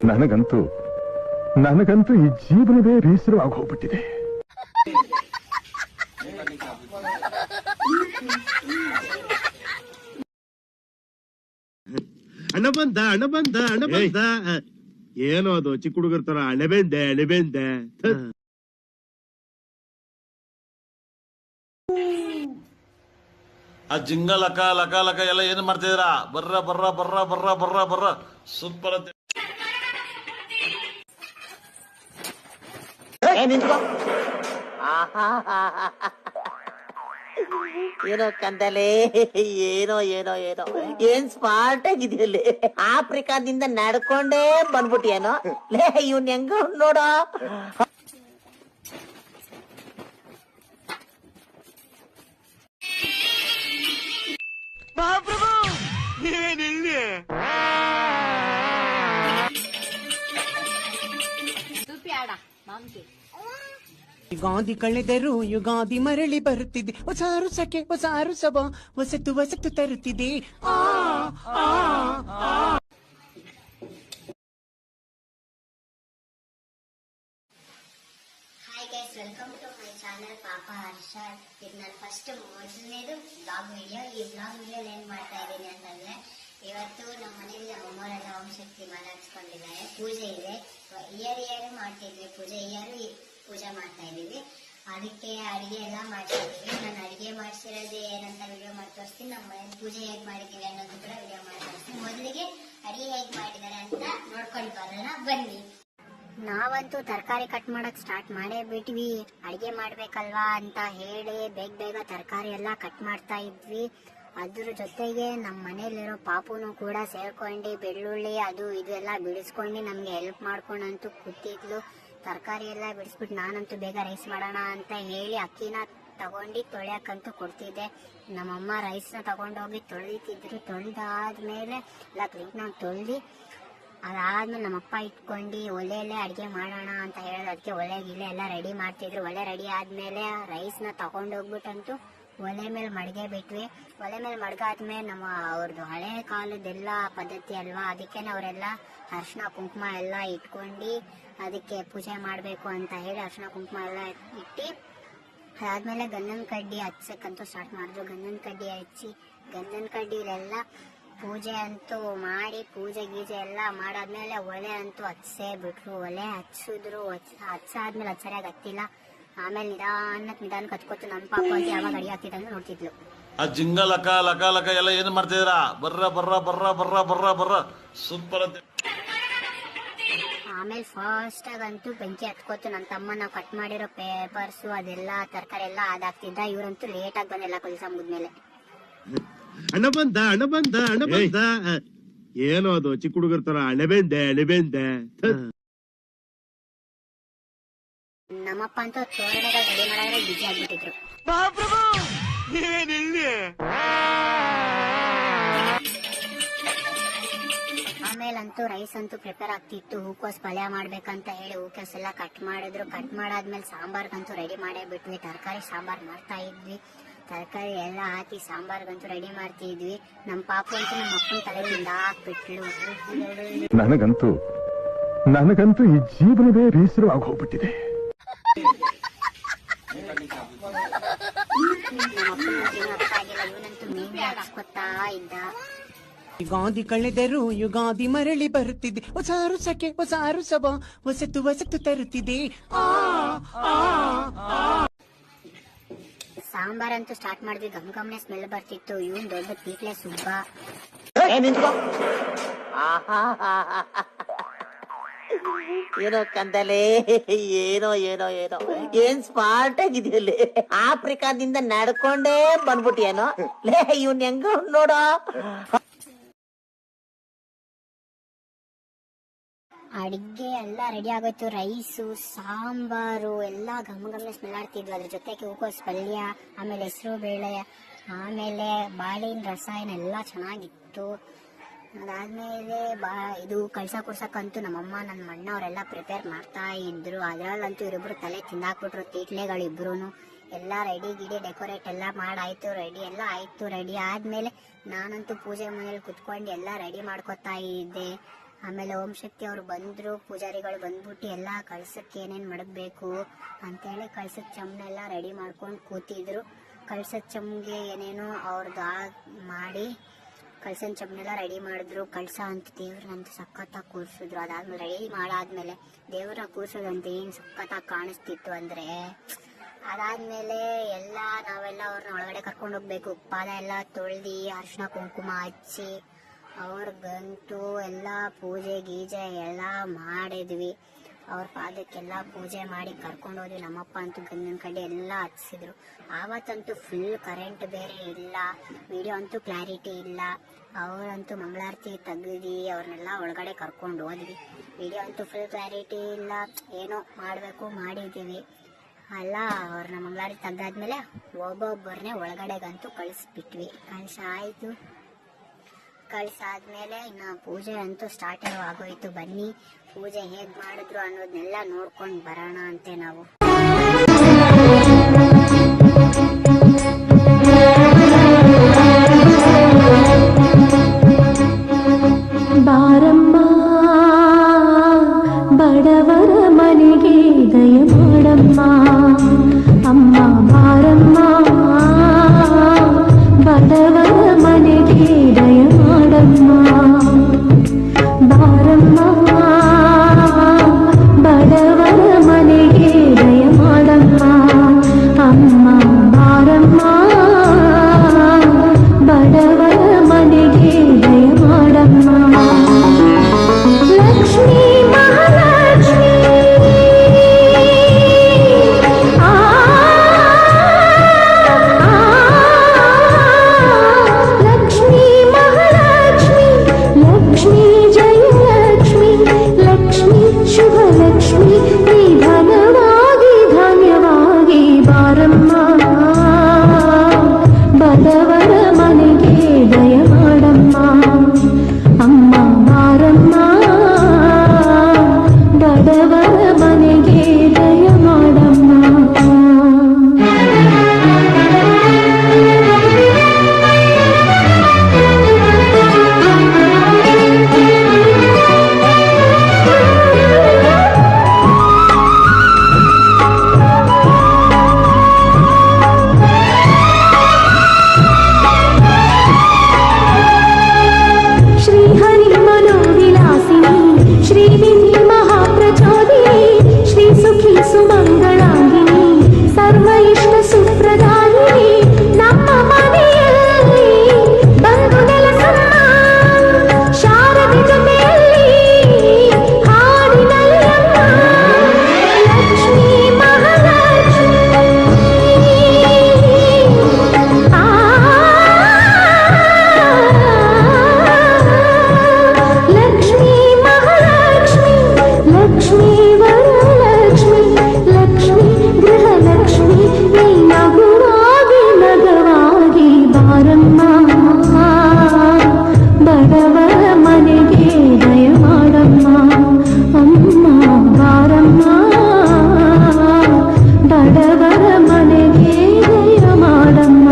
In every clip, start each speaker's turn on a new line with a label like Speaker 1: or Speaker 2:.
Speaker 1: ನನಗಂತೂ ನನಗಂತೂ ಈ ಜೀವನವೇ ಬೇಸರವಾಗಿ ಹೋಗ್ಬಿಟ್ಟಿದೆ.
Speaker 2: ಅಣ್ಣ ಬಂದ ಅಣ್ಣ ಬಂದ ಅಣ್ಣ ಬಂದ. ಏನೋ ಅದು ಚಿಕ್ಕ ಹುಡುಗರ ತರ ಅಣೆಬೆಂದೆ ಅಣೆಬೆಂದೆ.
Speaker 3: ಆ ಜಿಂಗ ಲಕ ಲಕ ಲಕ ಎಲ್ಲ ಏನ್ ಮಾಡ್ತಿದ್ರ? ಬರ್ರ ಬರ್ರ ಬರ್ರ ಬರ್ರ ಬರ್ರ ಬರ್ರ ಸೂಪರ್ ಅಂತ
Speaker 4: ಏನೋ ಕಂದಲೆ, ಏನೋ ಏನೋ ಏನೋ ಏನ್ ಸ್ಮಾರ್ಟ್ ಆಗಿದೆಯಲ್ಲಿ. ಆಫ್ರಿಕಾದಿಂದ ನಡ್ಕೊಂಡೇ ಬಂದ್ಬಿಟ್ಟಿಯೇನೋ ಲೇ. ಇವ್ನ್ ಹೆಂಗ ನೋಡೋ.
Speaker 5: ಯುಗಾದಿ ಕಳೆದರು ಯುಗಾದಿ ಮರಳಿ ಬರುತ್ತಿದೆ, ಹೊಸ ಅರುಸಕ್ಕೆ ಹೊಸ ಅರುಸವ ಹೊಸತು ಹೊಸತು ತರುತ್ತಿದೆ.
Speaker 6: ವೆಲ್ಕಮ್ ಟು ಮೈ ಚಾನಲ್ ಪಾಪ ಹರ್ಷ. ಇದು ನನ್ನ ಫಸ್ಟ್ ಮೊದಲನೇದು ಬ್ಲಾಗ್ ವಿಡಿಯೋ. ಈ ಬ್ಲಾಗ್ ವಿಡಿಯೋ ಏನ್ ಮಾಡ್ತಾ ಇದ್ದೀನಿ ಅಂತಂದ್ರೆ, ಇವತ್ತು ನಮ್ಮ ಮನೇಲಿ ನಮ್ಮ ಅಮ್ಮವರೆಲ್ಲ ಓಂ ಶಕ್ತಿ ಮಾಲೆ ಹಚ್ಕೊಂಡಿದ್ದಾರೆ. ಪೂಜೆ ಇದೆ, ಇಯರ್ ಮಾಡ್ತಿದ್ವಿ ಪೂಜೆ. ಪೂಜೆ ಮಾಡ್ತಾ ಇದೀವಿ. ಅದಕ್ಕೆ ಅಡಿಗೆ ಎಲ್ಲ ಮಾಡ್ತಿದೀವಿ. ನಾನು ಅಡಿಗೆ ಮಾಡ್ಸಿರೋದು ಏನಂತ ವಿಡಿಯೋ ಮಾಡಿ ತೋರಿಸ್ತೀನಿ. ನಮ್ಮ ಮನೇಲಿ ಪೂಜೆ ಹೇಗ್ ಮಾಡಿದೀವಿ ಅನ್ನೋದು ಕೂಡ ವಿಡಿಯೋ ಮಾಡಿ ತೋರಿಸ್ತೀನಿ. ಮೊದಲಿಗೆ ಅಡಿಗೆ ಹೇಗ್ ಮಾಡಿದ್ದಾರೆ ಅಂತ ನೋಡ್ಕೊಂಡು ಬರೋಣ ಬನ್ನಿ. ನಾವಂತೂ ತರಕಾರಿ ಕಟ್ ಮಾಡಕ್ ಸ್ಟಾರ್ಟ್ ಮಾಡೇ ಬಿಟ್ವಿ. ಅಡಿಗೆ ಮಾಡ್ಬೇಕಲ್ವಾ ಅಂತ ಹೇಳಿ ಬೇಗ ತರಕಾರಿ ಎಲ್ಲ ಕಟ್ ಮಾಡ್ತಾ ಇದ್ವಿ. ಅದ್ರ ಜೊತೆಗೆ ನಮ್ಮ ಮನೇಲಿರೋ ಪಾಪುನು ಕೂಡ ಸೇರ್ಕೊಂಡು ಬೆಳ್ಳುಳ್ಳಿ ಅದು ಇದು ಎಲ್ಲ ಬಿಡಿಸ್ಕೊಂಡು ನಮ್ಗೆ ಹೆಲ್ಪ್ ಮಾಡ್ಕೊಂಡಂತೂ ಕೂತಿದ್ಲು. ತರಕಾರಿ ಎಲ್ಲ ಬಿಡಿಸ್ಬಿಟ್ಟು ನಾನಂತೂ ಬೇಗ ರೈಸ್ ಮಾಡೋಣ ಅಂತ ಹೇಳಿ ಅಕ್ಕಿನ ತಗೊಂಡು ತೊಳೆಯಕ್ಕಂತೂ ಕೊಡ್ತಿದ್ದೆ. ನಮ್ಮಮ್ಮ ರೈಸ್ನ ತಗೊಂಡೋಗಿ ತೊಳಿತಿದ್ರು. ತೊಳೆದಾದ್ಮೇಲೆ ಎಲ್ಲ ಕ್ಲೀನಾಗಿ ತೊಳೆದು ಅದಾದ್ಮೇಲೆ ನಮ್ಮಪ್ಪ ಇಟ್ಕೊಂಡು ಒಲೆಯಲ್ಲೇ ಅಡುಗೆ ಮಾಡೋಣ ಅಂತ ಹೇಳೋದು. ಅದಕ್ಕೆ ಒಲೆ ಗಿಲೆ ಎಲ್ಲ ರೆಡಿ ಮಾಡ್ತಿದ್ರು. ಒಲೆ ರೆಡಿ ಆದ್ಮೇಲೆ ರೈಸ್ನ ತಗೊಂಡೋಗ್ಬಿಟ್ಟಂತೂ ಒಲೆ ಮೇಲೆ ಮಡ್ಗೆ ಬಿಟ್ವಿ. ಒಲೆ ಮೇಲೆ ಮಡ್ಗಾದ್ಮೇಲೆ ಅವ್ರದ್ದು ಹಳೆ ಕಾಲದೆಲ್ಲ ಪದ್ಧತಿ ಅಲ್ವಾ, ಅದಕ್ಕೇನೆ ಅವರೆಲ್ಲ ಅರ್ಶಿನ ಕುಂಕುಮ ಎಲ್ಲ ಇಟ್ಕೊಂಡು ಅದಕ್ಕೆ ಪೂಜೆ ಮಾಡಬೇಕು ಅಂತ ಹೇಳಿ ಅರ್ಶಿನ ಕುಂಕುಮ ಎಲ್ಲ ಇಟ್ಟು ಅದಾದ್ಮೇಲೆ ಗಂಧದ ಕಡ್ಡಿ ಹಚ್ಚಕ್ಕಂತೂ ಸ್ಟಾರ್ಟ್ ಮಾಡಿದ್ರು. ಗಂಧದ ಕಡ್ಡಿ ಹಚ್ಚಿ ಗಂಧದ ಕಡ್ಡಿಲೆಲ್ಲ ಪೂಜೆ ಅಂತೂ ಮಾಡಿ ಪೂಜೆ ಗೀಜೆ ಎಲ್ಲ ಮಾಡಾದ್ಮೇಲೆ ಒಲೆ ಅಂತೂ ಹಚ್ಚೇ ಬಿಟ್ರು. ಒಲೆ ಹಚ್ಚಿದ್ರು. ಹಚ್ಚಾದ್ಮೇಲೆ ಅದು ಸರಿಯಾಗಿ ಹತ್ತಿಲ್ಲ. ಆಮೇಲೆ ನಿಧಾನಕ್ಕೆ ಹಚ್ಕೊತು. ನಮ್ಮ ಪಾಪ ಅಂತ ಯಾವಾಗ ಅಡಿ ಹಾಕ್ತಿದ್ದಂಗೆ ನೋಡ್ತಿದ್ಲು.
Speaker 3: ಆ ಜಿಂಗ ಲಕ ಲಕ ಲಕ ಎಲ್ಲ ಏನ್ ಮಾಡ್ತಿದ್ರ? ಬರ್ರ ಬರ್ರ ಬರ್ರ ಬರ್ರ ಬರ್ರ ಬರ್ರ ಸೂಪರ್ ಅಂತ.
Speaker 6: ಆಮೇಲೆ ಫಾಸ್ಟ್ ಆಗಂತೂ ಬೆಂಕಿ ಹತ್ಕೋತು. ನನ್ನ ತಮ್ಮ ನಾವು ಕಟ್ ಮಾಡಿರೋ ಪೇಪರ್ಸು ಅದೆಲ್ಲ ತರಕಾರಿ ಎಲ್ಲ ಅದಾಗ್ತಿದ್ದ. ಇವ್ರಂತೂ ಲೇಟ್ ಆಗಿ ಬಂದೆಲ್ಲ ಕೆಲಸ ಮುಗಿದ್ಮೇಲೆ.
Speaker 2: ಅಣ್ಣ ಬಂದ ಅಣ್ಣ ಬಂದ ಅಣ್ಣ ಬಂದ. ಏನೋ ಅದು ಚಿಕ್ಕ ಹುಡುಗರ ತರ ಅಣೆಬೆಂದೆ ಅಣೆಬೆಂದೆ.
Speaker 6: ನಮ್ಮಪ್ಪ ಅಂತೂ ತೋರಣೆಗಳು ರೆಡಿ ಮಾಡಿದ್ರೆ ಬಿಜಿ ಆಗ್ಬಿಟ್ಟಿದ್ರು. ಆಮೇಲಂತೂ ರೈಸ್ ಅಂತೂ ಪ್ರಿಪೇರ್ ಆಗ್ತಿತ್ತು. ಹೂಕೋಸ್ ಪಲ್ಯ ಮಾಡ್ಬೇಕಂತ ಹೇಳಿ ಹೂಕೋಸ್ ಎಲ್ಲ ಕಟ್ ಮಾಡಿದ್ರು. ಕಟ್ ಮಾಡಾದ್ಮೇಲೆ ಸಾಂಬಾರ್ಗಂತೂ ರೆಡಿ ಮಾಡೇ ಬಿಟ್ವಿ. ತರಕಾರಿ ಸಾಂಬಾರ್ ಮಾಡ್ತಾ ಇದ್ವಿ. ತರಕಾರಿ ಎಲ್ಲ ಹಾಕಿ ಸಾಂಬಾರ್ಗಂತೂ ರೆಡಿ ಮಾಡ್ತಿದ್ವಿ. ನಮ್ಮ ಪಾಪು ಅಂತೂ ನಮ್ಮ ಅಪ್ಪನ ತಲೆಯಿಂದ ಹಾಕ್ಬಿಟ್ಲು.
Speaker 1: ನನಗಂತೂ ಈ ಜೀವನವೇ ಬೇಸರವಾಗಿ ಹೋಗ್ಬಿಟ್ಟಿದೆ.
Speaker 6: ಇವನಂತೂ ಮೇವೆ ಹಾಕ್ಸ್ಕೊತಾ ಇದ್ದ.
Speaker 5: ಯುಗಾದಿ ಕಳೆದರು ಯುಗಾದಿ ಮರಳಿ ಬರುತ್ತಿದೆ, ಹೊಸ ಅರುಸಕ್ಕೆ ಹೊಸ ಅರುಸವ ಹೊಸತು ಹೊಸತು ತರುತ್ತಿದೆ.
Speaker 6: ಸಾಂಬಾರಂತೂ ಸ್ಟಾರ್ಟ್ ಮಾಡಿದ್ವಿ. ಗಮ್ಗಮ್ನೆ ಸ್ಮೆಲ್ ಬರ್ತಿತ್ತು. ಇವನ್ ದೊಡ್ಡ ಪೀಕ್ಲೆ ಸುಬ್ಬ.
Speaker 4: ಏನೋ ಕಂದಲೆ, ಏನೋ ಏನೋ ಏನೋ ಏನ್ ಸ್ಮಾರ್ಟ್ ಆಗಿದೆಯಲ್ಲಿ. ಆಫ್ರಿಕಾದಿಂದ ನಡ್ಕೊಂಡೇ ಬಂದ್ಬಿಟ್ಟಿಯೇನೋ ಲೇ. ಇವ್ನ್ ಹೆಂಗ ನೋಡೋ.
Speaker 6: ಅಡಿಗೆ ಎಲ್ಲ ರೆಡಿ ಆಗೋಯ್ತು. ರೈಸು ಸಾಂಬಾರು ಎಲ್ಲ ಗಮ್ಗಮ್ನೆ ಸ್ಮೆಲ್ ಆಡ್ತಿದ್ವು. ಅದ್ರ ಜೊತೆಗೆ ಹೂಕೋಸ್ ಪಲ್ಯ, ಆಮೇಲೆ ಹೆಸರು ಬೇಳೆ, ಆಮೇಲೆ ಬಾಳಿನ ರಸಾಯನ ಎಲ್ಲ ಚೆನ್ನಾಗಿತ್ತು. ಅದಾದ್ಮೇಲೆ ಇದು ಕಳ್ಸ ಕುಡ್ಸಕ್ಕಂತೂ ನಮ್ಮಮ್ಮ ನನ್ನ ಅಣ್ಣ ಅವರೆಲ್ಲ ಪ್ರಿಪೇರ್ ಮಾಡ್ತಾ ಇದ್ರು. ಅದ್ರಲ್ಲಂತೂ ಇವರಿಬ್ರು ತಲೆ ತಿಂದಾಕ್ಬಿಟ್ರು, ತೀಟ್ಲೆಗಳಿಬ್ರು. ಎಲ್ಲ ರೆಡಿ ಗಿಡಿ ಡೆಕೋರೇಟ್ ಎಲ್ಲ ಮಾಡಾಯ್ತು, ರೆಡಿ ಎಲ್ಲ ಆಯ್ತು. ರೆಡಿ ಆದ್ಮೇಲೆ ನಾನಂತೂ ಪೂಜೆ ಮನೇಲಿ ಕುತ್ಕೊಂಡು ಎಲ್ಲ ರೆಡಿ ಮಾಡ್ಕೊತಾ ಇದ್ದೆ. ಆಮೇಲೆ ಓಂ ಶಕ್ತಿ ಅವ್ರು ಬಂದ್ರು, ಪೂಜಾರಿಗಳು ಬಂದ್ಬಿಟ್ಟು ಎಲ್ಲ ಕಳ್ಸಕ್ಕೆ ಏನೇನ್ ಮಾಡಬೇಕು ಅಂತೇಳಿ ಕಳ್ಸದ ಚಮ್ನೆಲ್ಲ ರೆಡಿ ಮಾಡ್ಕೊಂಡು ಕೂತಿದ್ರು. ಕಳ್ಸದ ಚಮ್ಗೆ ಏನೇನೋ ಅವ್ರದ್ದು ಮಾಡಿ ಕಳ್ಸನ್ ಚಮ್ನೆಲ್ಲ ರೆಡಿ ಮಾಡಿದ್ರು. ಕಳ್ಸ ಅಂತ ದೇವ್ರನ್ನಂತೂ ಸಖತ್ತಾಗಿ ಕೂರ್ಸಿದ್ರು. ಅದಾದ್ಮೇಲೆ ರೆಡಿ ಮಾಡಾದ್ಮೇಲೆ ದೇವ್ರನ್ನ ಕೂರ್ಸೋದಂತೆ ಏನ್ ಸಖತ್ತಾಗಿ ಕಾಣಿಸ್ತಿತ್ತು ಅಂದ್ರೆ, ಅದಾದ್ಮೇಲೆ ಎಲ್ಲ ನಾವೆಲ್ಲ ಅವ್ರನ್ನ ಒಳಗಡೆ ಕರ್ಕೊಂಡು ಹೋಗ್ಬೇಕು. ಪಾದ ಎಲ್ಲ ತೊಳ್ದಿ ಅರ್ಶಿನ ಕುಂಕುಮ ಹಚ್ಚಿ ಅವ್ರಿಗಂತೂ ಎಲ್ಲ ಪೂಜೆ ಗೀಜೆ ಎಲ್ಲ ಮಾಡಿದ್ವಿ. ಅವ್ರ ಪಾದಕ್ಕೆಲ್ಲ ಪೂಜೆ ಮಾಡಿ ಕರ್ಕೊಂಡು ಹೋದ್ವಿ. ನಮ್ಮಪ್ಪ ಅಂತೂ ಗಂಧನ ಕಡೆ ಎಲ್ಲ ಹಚ್ಚಿದ್ರು. ಆವತ್ತಂತೂ ಫುಲ್ ಕರೆಂಟ್ ಬೇರೆ ಇಲ್ಲ, ವಿಡಿಯೋ ಅಂತೂ ಕ್ಲಾರಿಟಿ ಇಲ್ಲ. ಅವರಂತೂ ಮಂಗಳಾರತಿ ತೆಗ್ದು ಅವ್ರನ್ನೆಲ್ಲ ಒಳಗಡೆ ಕರ್ಕೊಂಡು ಹೋದ್ವಿ. ವಿಡಿಯೋ ಅಂತೂ ಫುಲ್ ಕ್ಲಾರಿಟಿ ಇಲ್ಲ, ಏನೋ ಮಾಡಬೇಕು ಮಾಡಿದ್ದೀವಿ. ಅಲ್ಲ ಅವ್ರನ್ನ ಮಂಗಳಾರತಿ ತೆಗ್ದಾದ್ಮೇಲೆ ಒಬ್ಬೊಬ್ಬರನ್ನೇ ಒಳಗಡೆಗಂತೂ ಕಳಿಸ್ಬಿಟ್ವಿ. ಆಯಿತು. ಕಳ್ಸಾದ್ಮೇಲೆ ಇನ್ನು ಪೂಜೆ ಅಂತೂ ಸ್ಟಾರ್ಟ್ ಆಗೋಯ್ತು. ಬನ್ನಿ ಪೂಜೆ ಹೇಗ್ ಮಾಡಿದ್ರು ಅನ್ನೋದನ್ನೆಲ್ಲ ನೋಡ್ಕೊಂಡು ಬರೋಣ ಅಂತೆ ನಾವು.
Speaker 7: ಬಾರಮ್ಮ ಬಡವರ ಮನೆಗೆ ದಯ ಮಾಡಮ್ಮ, ಅಮ್ಮ ಬಾರಮ್ಮ ಬಡವರ ಮನೆಗೆ ದಯ ಮಾಡಮ್ಮ, ಬಾರಮ್ಮ ಬಡವರ ಮನೆಗೆ ದಯ ಮಾಡಮ್ಮ, ಅಮ್ಮ ಬಾರಮ್ಮ ಬಡವರ ಮನೆಗೆ ದಯ ಮಾಡಮ್ಮ. ಲಕ್ಷ್ಮೀ ಮಹಾಲಕ್ಷ್ಮೀ ಲಕ್ಷ್ಮೀ ಮಹಾಲಕ್ಷ್ಮೀ, ಲಕ್ಷ್ಮೀ ಜಯಲಕ್ಷ್ಮೀ, ಲಕ್ಷ್ಮೀ ಶುಭಲಕ್ಷ್ಮೀ, ನಿಧನವಾಗಿ ಧನ್ಯವಾಗಿ ಬಾರಮ್ಮ ಬಡವರ ಮನೆಗೆ ದಯ ಮಾಡಮ್ಮ, ಅಮ್ಮ ಬಾರಮ್ಮ ಬಡವರ ಮನೆಗೆ ದಯ ಮಾಡಮ್ಮ. श्रीहरि मनोविलासिनी, श्रीनिधि महाप्रचोदिनी, श्री सुखी सुमंगलांगिनी, सर्व इष्ट सुप्रदायिनी, ನಮ್ಮ ಮನೆಯಲ್ಲಿ ಬಂದು ನೆಲೆಸಮ್ಮ, ಶಾರದೆ ಜೊತೆಯಲ್ಲಿ ಹಾಡಿನಲ್ಲಮ್ಮ, ಲಕ್ಷ್ಮೀ ಮಹಾಲಕ್ಷ್ಮೀ ಲಕ್ಷ್ಮೀ ಮಹಾಲಕ್ಷ್ಮೀ, ಲಕ್ಷ್ಮೀ ವರಲಕ್ಷ್ಮೀ, ಲಕ್ಷ್ಮೀ ಗೃಹಲಕ್ಷ್ಮೀ, ನೀ ನಗುವಾಗಿ ನಗವಾಗಿ ಬಾರಮ್ಮ ಬಡವರ ಮನೆಗೆ ದಯ ಮಾಡಮ್ಮ, ಅಮ್ಮ ಬಾರಮ್ಮ ಬಡವರ ಮನೆಗೆ ದಯ ಮಾಡಮ್ಮ.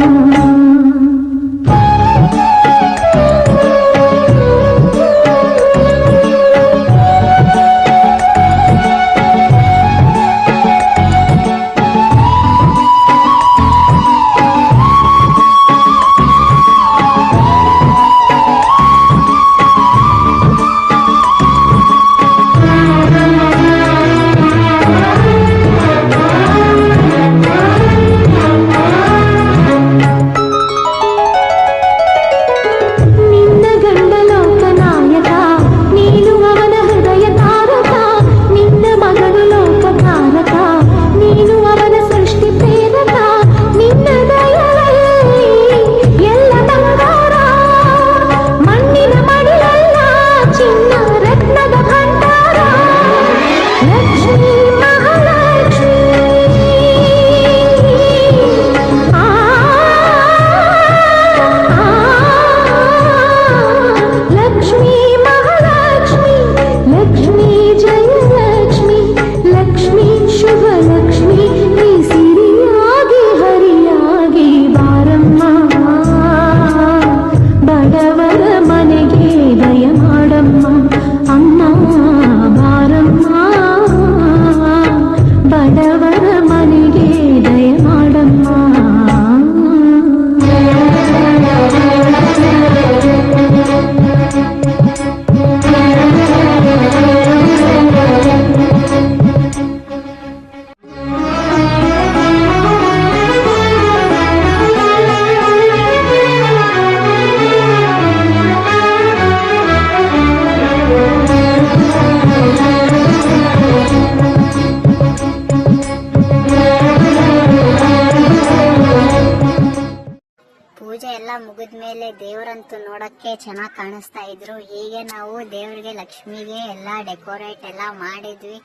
Speaker 6: ನೋಡಕ್ಕೆ ಚೆನ್ನಾಗಿ ಕಾಣಿಸ್ತಾ ಇದ್ರು. ಹೀಗೆ ನಾವು ದೇವ್ರಿಗೆ ಲಕ್ಷ್ಮಿಗೆ ಎಲ್ಲ ಡೆಕೋರೇಟ್ ಎಲ್ಲ ಮಾಡಿದ್ವಿ.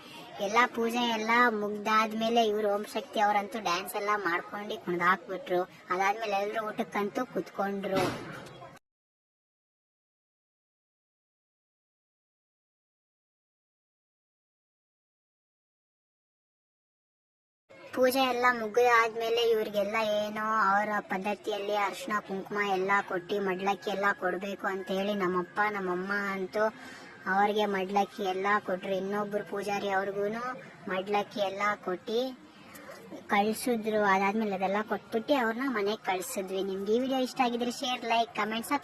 Speaker 6: ಎಲ್ಲ ಪೂಜೆ ಎಲ್ಲ ಮುಗ್ದಾದ್ಮೇಲೆ ಇವ್ರು ಓಂ ಶಕ್ತಿ ಅವರಂತೂ ಡ್ಯಾನ್ಸ್ ಎಲ್ಲ ಮಾಡ್ಕೊಂಡು ಕುಣ್ದಾಕ್ಬಿಟ್ರು. ಅದಾದ್ಮೇಲೆ ಎಲ್ಲರೂ ಊಟಕ್ಕಂತೂ ಕುತ್ಕೊಂಡ್ರು. ಪೂಜೆ ಎಲ್ಲ ಮುಗಿದಾದ್ಮೇಲೆ ಇವ್ರಿಗೆಲ್ಲ ಏನೋ ಅವರ ಪದ್ಧತಿಯಲ್ಲಿ ಅರಿಶಿನ ಕುಂಕುಮ ಎಲ್ಲ ಕೊಟ್ಟು ಮಡ್ಲಕ್ಕಿ ಎಲ್ಲ ಕೊಡಬೇಕು ಅಂತ ಹೇಳಿ ನಮ್ಮಪ್ಪ ನಮ್ಮಮ್ಮ ಅಂತೂ ಅವ್ರಿಗೆ ಮಡ್ಲಕ್ಕಿ ಎಲ್ಲ ಕೊಟ್ರು. ಇನ್ನೊಬ್ರು ಪೂಜಾರಿ ಅವ್ರಿಗೂ ಮಡ್ಲಕ್ಕಿ ಎಲ್ಲ ಕೊಟ್ಟು ಕಳ್ಸಿದ್ರು. ಅದಾದ್ಮೇಲೆ ಅದೆಲ್ಲ ಕೊಟ್ಬಿಟ್ಟು ಅವ್ರನ್ನ ಮನೆಗೆ ಕಳ್ಸಿದ್ವಿ. ನಿಮ್ಗೆ ಈ ವಿಡಿಯೋ ಇಷ್ಟ ಆಗಿದ್ರೆ ಶೇರ್, ಲೈಕ್, ಕಮೆಂಟ್, ಸಬ್ಸ್ಕ್ರೈಬ್